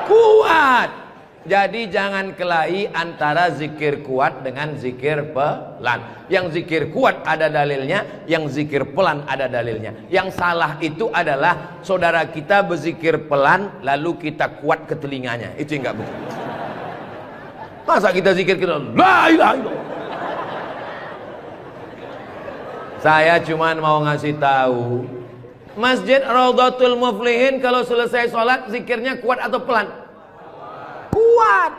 Kuat. Jadi jangan kelahi antara zikir kuat dengan zikir pelan. Yang zikir kuat ada dalilnya, yang zikir pelan ada dalilnya. Yang salah itu adalah saudara kita berzikir pelan lalu kita kuat ke telinganya. Itu yang enggak betul. Masa kita zikir kita la ilaha illallah. Saya cuman mau ngasih tahu, Masjid Raudhatul Muflihin kalau selesai sholat zikirnya kuat atau pelan? Kuat.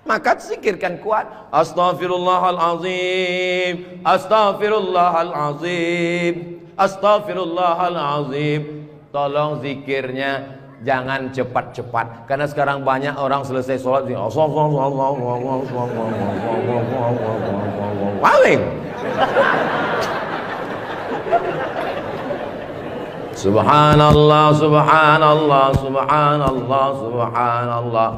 Maka zikirkan kuat. Astaghfirullahalazim, astaghfirullahalazim, astaghfirullahalazim. Tolong zikirnya jangan cepat-cepat. Karena sekarang banyak orang selesai sholat paling. Subhanallah, subhanallah, subhanallah, subhanallah.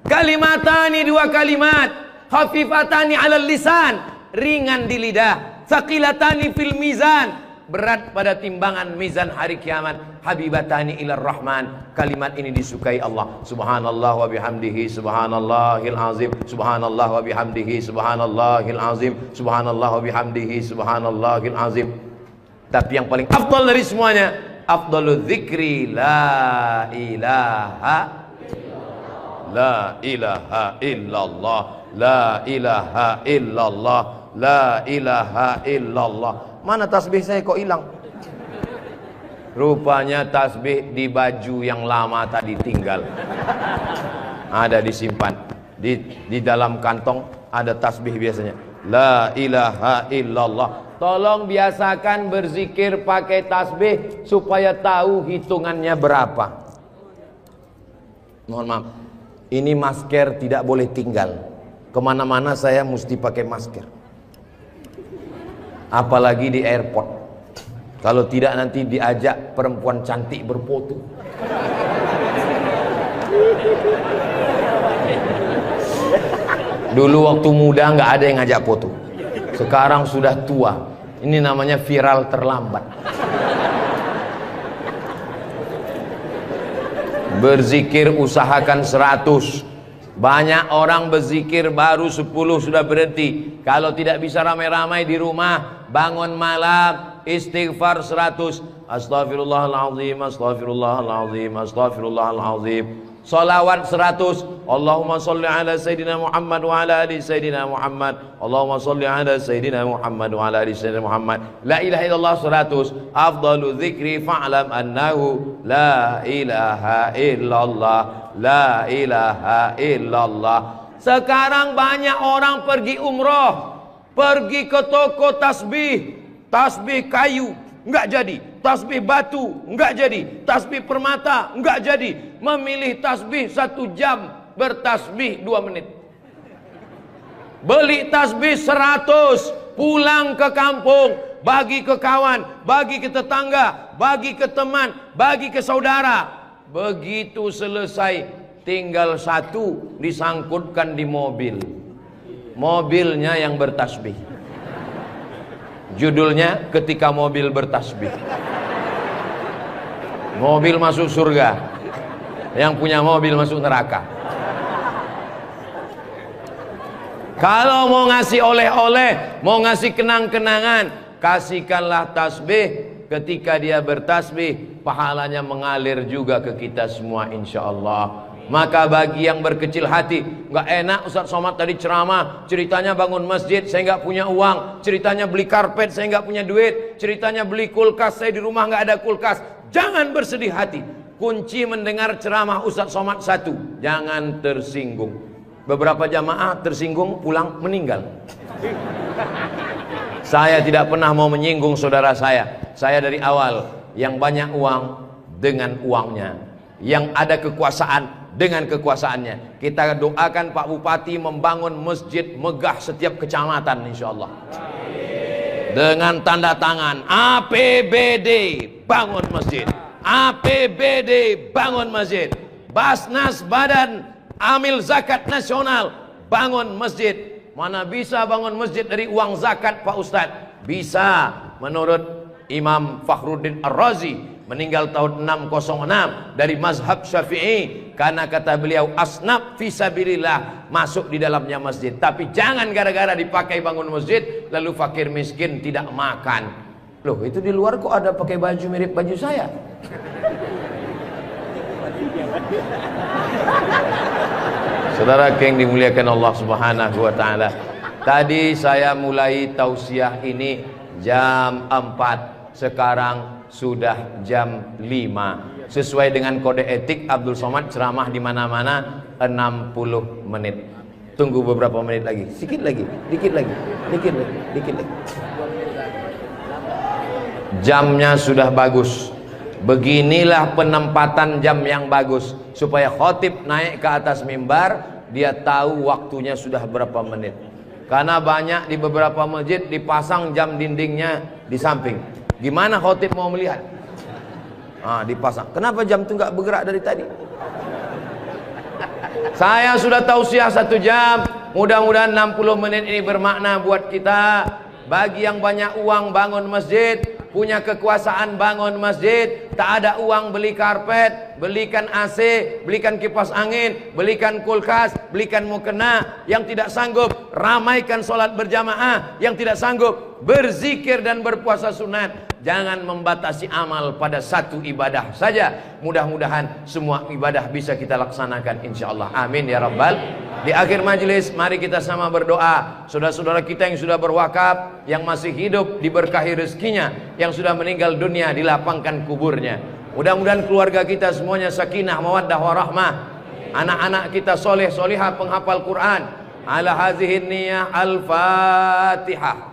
Kalimatani, dua kalimat, khafifatani 'alal lisan, ringan di lidah, tsaqilatani fil mizan, berat pada timbangan mizan hari kiamat, habibatani ilar rahman. Kalimat ini disukai Allah. Subhanallah wa bihamdihi subhanallahil azim, subhanallah wa bihamdihi subhanallahil azim, subhanallah wa bihamdihi subhanallahil azim. Tapi yang paling afdal dari semuanya, afdalul dzikri la ilaha la ilaha illallah, la ilaha illallah, la ilaha illallah. Mana tasbih saya kok hilang? Rupanya tasbih di baju yang lama tadi tinggal. Ada disimpan di dalam kantong, ada tasbih biasanya. La ilaha illallah. Tolong biasakan berzikir pakai tasbih supaya tahu hitungannya berapa. Mohon maaf, ini masker tidak boleh tinggal. Kemana-mana saya mesti pakai masker. Apalagi di airport. Kalau tidak nanti diajak perempuan cantik berfoto. Dulu waktu muda nggak ada yang ngajak foto. Sekarang sudah tua. Ini namanya viral terlambat. Berzikir usahakan 100. Banyak orang berzikir baru 10 sudah berhenti. Kalau tidak bisa ramai-ramai di rumah, bangun malam istighfar 100. Astaghfirullahalazim, astaghfirullahalazim, astaghfirullahalazim. Salawat 100. Allahumma salli ala Sayyidina Muhammad wa ala ali Sayyidina Muhammad. Allahumma salli ala Sayyidina Muhammad wa ala ali Sayyidina Muhammad. La ilaha illallah 100. Afdalu dzikri fa'lam annahu la ilaha illallah, la ilaha illallah. Sekarang banyak orang pergi umroh, pergi ke toko tasbih, tasbih kayu enggak jadi, tasbih batu enggak jadi, tasbih permata enggak jadi. Memilih tasbih 1 jam, bertasbih 2 menit. Beli tasbih 100, pulang ke kampung, bagi ke kawan, bagi ke tetangga, bagi ke teman, bagi ke saudara. Begitu selesai, tinggal 1 disangkutkan di mobil. Mobilnya yang bertasbih. Judulnya ketika mobil bertasbih. Mobil masuk surga, yang punya mobil masuk neraka. Kalau mau ngasih oleh-oleh, mau ngasih kenang-kenangan, kasihkanlah tasbih. Ketika dia bertasbih, pahalanya mengalir juga ke kita semua insyaallah. Maka bagi yang berkecil hati, nggak enak Ustaz Somad tadi ceramah, ceritanya bangun masjid, saya nggak punya uang, ceritanya beli karpet, saya nggak punya duit, ceritanya beli kulkas, saya di rumah nggak ada kulkas. Jangan bersedih hati. Kunci mendengar ceramah Ustaz Somad 1, jangan tersinggung. Beberapa jamaah tersinggung, pulang meninggal. Saya tidak pernah mau menyinggung saudara saya. Saya dari awal, yang banyak uang dengan uangnya, yang ada kekuasaan dengan kekuasaannya. Kita doakan Pak Bupati membangun masjid megah setiap kecamatan, insyaallah. Dengan tanda tangan APBD bangun masjid, APBD bangun masjid, Basnas Badan Amil Zakat Nasional bangun masjid. Mana bisa bangun masjid dari uang zakat Pak Ustadz? Bisa, menurut Imam Fakhruddin Ar-Razi, meninggal tahun 606 dari mazhab Syafi'i, karena kata beliau asnaf fisabilillah, masuk di dalamnya masjid. Tapi jangan gara-gara dipakai bangun masjid lalu fakir miskin tidak makan. Loh, itu di luar kok ada pakai baju mirip baju saya? Saudara yang dimuliakan Allah Subhanahu wa taala, tadi saya mulai tausiah ini jam 4, sekarang sudah jam 5. Sesuai dengan kode etik Abdul Somad ceramah di mana-mana 60 menit. Tunggu beberapa menit lagi, sedikit lagi, dikit lagi, dikit lagi, dikit lagi. Jamnya sudah bagus. Beginilah penempatan jam yang bagus, supaya khotib naik ke atas mimbar, dia tahu waktunya sudah berapa menit. Karena banyak di beberapa masjid dipasang jam dindingnya di samping. Gimana khotib mau melihat? Dipasang. Kenapa jam itu nggak bergerak dari tadi? Saya sudah tausiah 1 jam. Mudah-mudahan 60 menit ini bermakna buat kita. Bagi yang banyak uang bangun masjid, punya kekuasaan bangun masjid, tak ada uang beli karpet, belikan AC, belikan kipas angin, belikan kulkas, belikan mukena. Yang tidak sanggup, ramaikan sholat berjamaah. Yang tidak sanggup, berzikir dan berpuasa sunat. Jangan membatasi amal pada satu ibadah saja. Mudah-mudahan semua ibadah bisa kita laksanakan insyaallah. Amin ya rabbal. Di akhir majelis, mari kita sama berdoa. Saudara-saudara kita yang sudah berwakaf, yang masih hidup diberkahi rezekinya, yang sudah meninggal dunia dilapangkan kuburnya. Mudah-mudahan keluarga kita semuanya sakinah, mawaddah warahmah. Anak-anak kita soleh solihah penghafal Quran. Ala hazihin niyah al-Fatihah.